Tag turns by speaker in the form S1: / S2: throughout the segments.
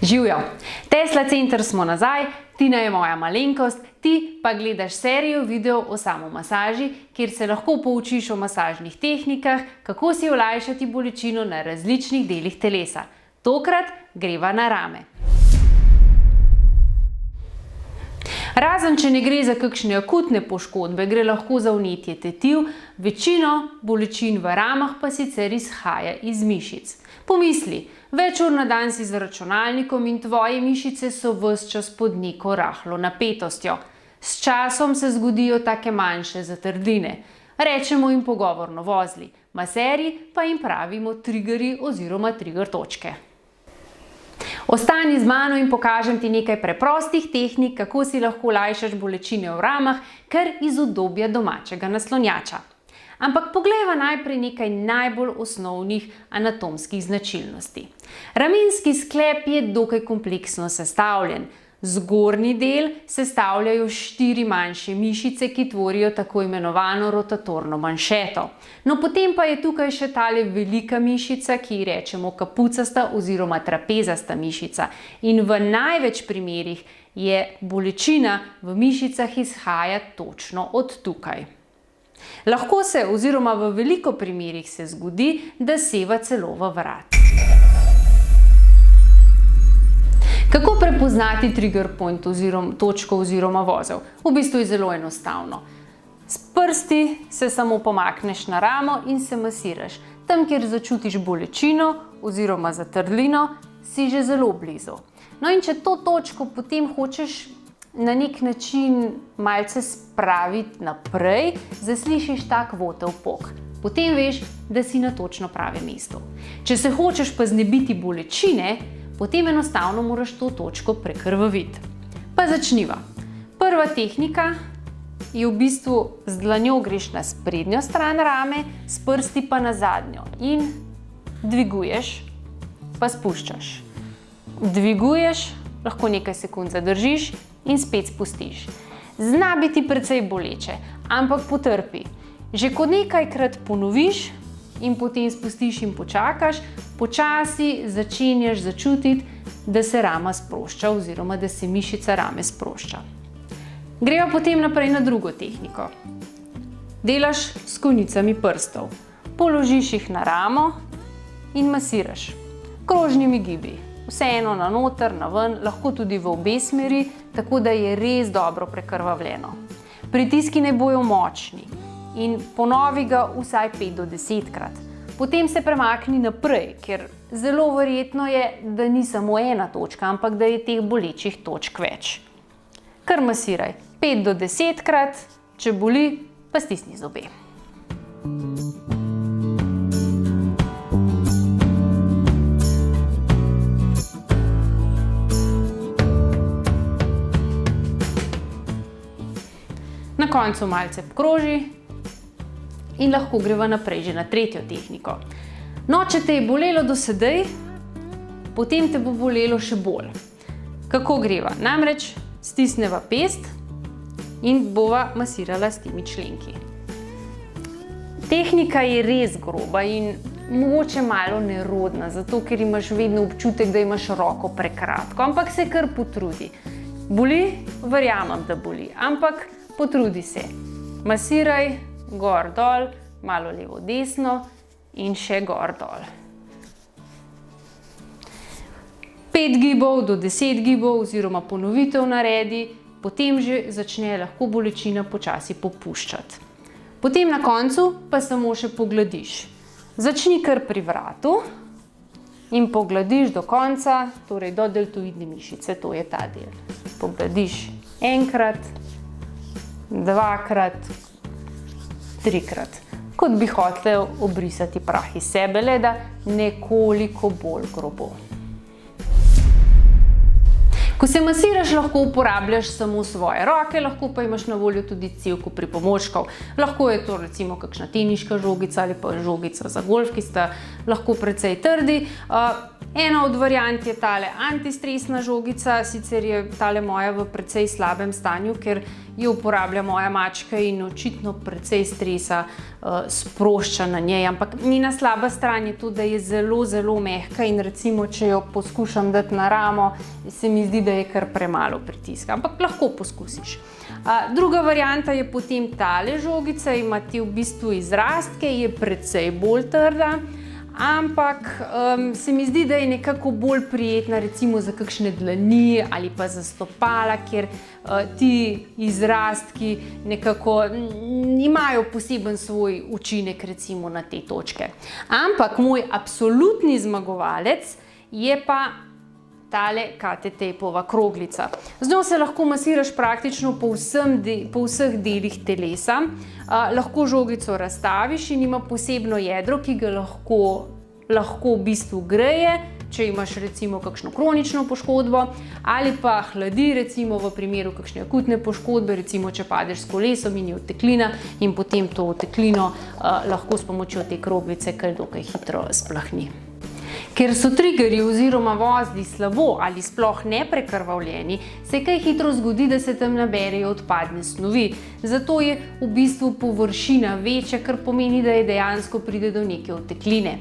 S1: Živjo! Tesla Center smo nazaj, Tina je moja malenkost, ti pa gledaš serijo videov o samomasaži, kjer se lahko poučiš o masažnih tehnikah, kako si olajšati bolečino na različnih delih telesa. Tokrat greva na rame. Razen, če ne gre za kakšne akutne poškodbe, gre lahko za vnetje tetiv, večino bolečin v ramah pa sicer izhaja iz mišic. Pomisli, več ur na dan si za računalnikom in tvoje mišice so ves čas pod neko rahlo napetostjo. S časom se zgodijo take manjše zatrdline. Rečemo jim pogovorno vozli, maserji pa jim pravimo triggerji oziroma trigger točke. Ostani z mano in pokažem ti nekaj preprostih tehnik, kako si lahko olajšaš bolečine v ramah, kar iz udobja domačega naslonjača. Ampak poglejva najprej nekaj najbolj osnovnih anatomskih značilnosti. Ramenski sklep je dokaj kompleksno sestavljen. Zgornji del sestavljajo 4 manjše mišice, ki tvorijo tako imenovano rotatorno manšeto. No, potem pa je tukaj še tale velika mišica, ki ji rečemo kapucasta oziroma trapezasta mišica. In v največ primerih je bolečina v mišicah izhaja točno od tukaj. Lahko se oziroma v veliko primerih se zgodi, da seva celo v vrat. Kako prepoznati trigger point točko oziroma vozel? V bistvu je zelo enostavno. S prsti se samo pomakneš na ramo in se masiraš. Tam, kjer začutiš bolečino oziroma zatrdlino, si že zelo blizu. No in če to točko potem hočeš na nek način malce spraviti naprej, zaslišiš tak votel pok. Potem veš, da si na točno pravem mestu. Če se hočeš pa znebiti bolečine, potem enostavno moraš to točko prekrvaviti. Pa začniva. Prva tehnika je v bistvu z dlanjo greš na sprednjo stran rame, s prsti pa na zadnjo. In dviguješ, pa spuščaš. Dviguješ, lahko nekaj sekund zadržiš in spet spustiš. Zna biti precej boleče, ampak potrpi. Že ko nekajkrat ponoviš in potem spustiš in počakaš, počasi začenjaš začutiti, da se rama sprošča oziroma da se mišica rame sprošča. Greva potem naprej na drugo tehniko. Delaš s konicami prstov. Položiš jih na ramo in masiraš. Krožnimi gibi. Vseeno na noter, na ven, lahko tudi v obe smeri, tako da je res dobro prekrvavljeno. Pritiski ne bojo močni in ponovi ga vsaj 5 do 10 krat. Potem se premakni naprej, ker zelo verjetno je, da ni samo ena točka, ampak da je teh bolečih točk več. Kar masiraj 5 do 10 krat, če boli, pa stisni zobe. Na koncu malce obkroži in lahko greva naprej že na tretjo tehniko. No, če te je bolelo do sedaj, potem te bo bolelo še bolj. Kako greva? Namreč stisneva pest in bova masirala s temi členki. Tehnika je res groba in mogoče malo nerodna, zato ker imaš vedno občutek, da imaš roko prekratko, ampak se kar potrudi. Boli? Verjamem, da boli, ampak potrudi se. Masiraj gor dol, malo levo desno in še gor dol. 5 gibov do 10 gibov oziroma ponovitev naredi, potem že začne lahko bolečina počasi popuščati. Potem na koncu pa samo še pogladiš. Začni kar pri vratu in pogladiš do konca, torej do deltoidne mišice, to je ta del. Pogladiš enkrat, dvakrat, trikrat. Kot bi hotel obrisati prah iz sebe, le da nekoliko bolj grobo. Ko se masiraš, lahko uporabljaš samo svoje roke, lahko pa imaš na voljo tudi cevko pripomočkov. Lahko je to recimo kakšna teniška žogica ali pa žogica za golf, ki sta lahko precej trdi. Ena od variant je tale antistresna žogica, sicer je tale moja v precej slabem stanju, ker jo uporablja moja mačka in očitno precej stresa sprošča na njej, ampak njena slaba stran je to, da je zelo, zelo mehka in recimo, če jo poskušam dati na ramo, se mi zdi, da je kar premalo pritiska, ampak lahko poskusiš. Druga varianta je potem tale žogica, ima ti v bistvu izrastke, je precej bolj trda, ampak se mi zdi, da je nekako bolj prijetna recimo za kakšne dlani ali pa za stopala, ker ti izrastki nekako imajo poseben svoj učinek recimo na te točke. Ampak moj absolutni zmagovalec je pa tale KT-Tapeova kroglica. Z njo se lahko masiraš praktično po vseh delih telesa. Lahko žogico razstaviš in ima posebno jedro, ki ga lahko v bistvu greje, če imaš recimo kakšno kronično poškodbo, ali pa hladi recimo v primeru kakšne akutne poškodbe, recimo če padeš s kolesom in je oteklina in potem to oteklino lahko s pomočjo te kroglice kar dokaj hitro splahni. Ker so triggerji oziroma vozli slabo ali sploh neprekrvavljeni, se kaj hitro zgodi, da se tam naberejo odpadne snovi. Zato je v bistvu površina večja, kar pomeni, da je dejansko pride do neke otekline.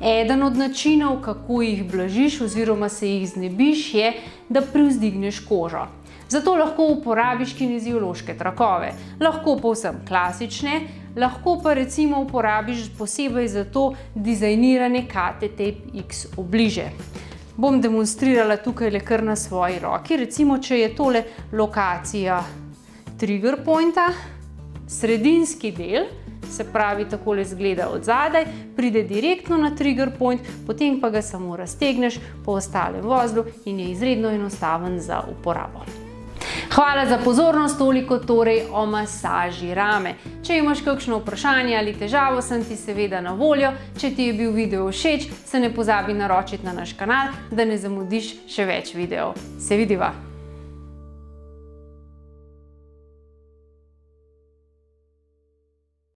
S1: Eden od načinov, kako jih blažiš oziroma se jih znebiš, je, da privzdigneš kožo. Zato lahko uporabiš kineziološke trakove, lahko povsem klasične, lahko pa recimo uporabiš posebej za to dizajnirane KT-Tape X obliže. Bom demonstrirala tukaj kar na svoji roki, recimo če je tole lokacija trigger pointa, sredinski del, se pravi takole izgleda od zadaj, pride direktno na trigger point, potem pa ga samo raztegneš po ostalem vozlu in je izredno enostaven za uporabo. Hvala za pozornost, toliko torej o masaži rame. Če imaš kakšno vprašanje ali težavo, sem ti seveda na voljo. Če ti je bil video všeč, se ne pozabi naročiti na naš kanal, da ne zamudiš še več videov. Se vidiva!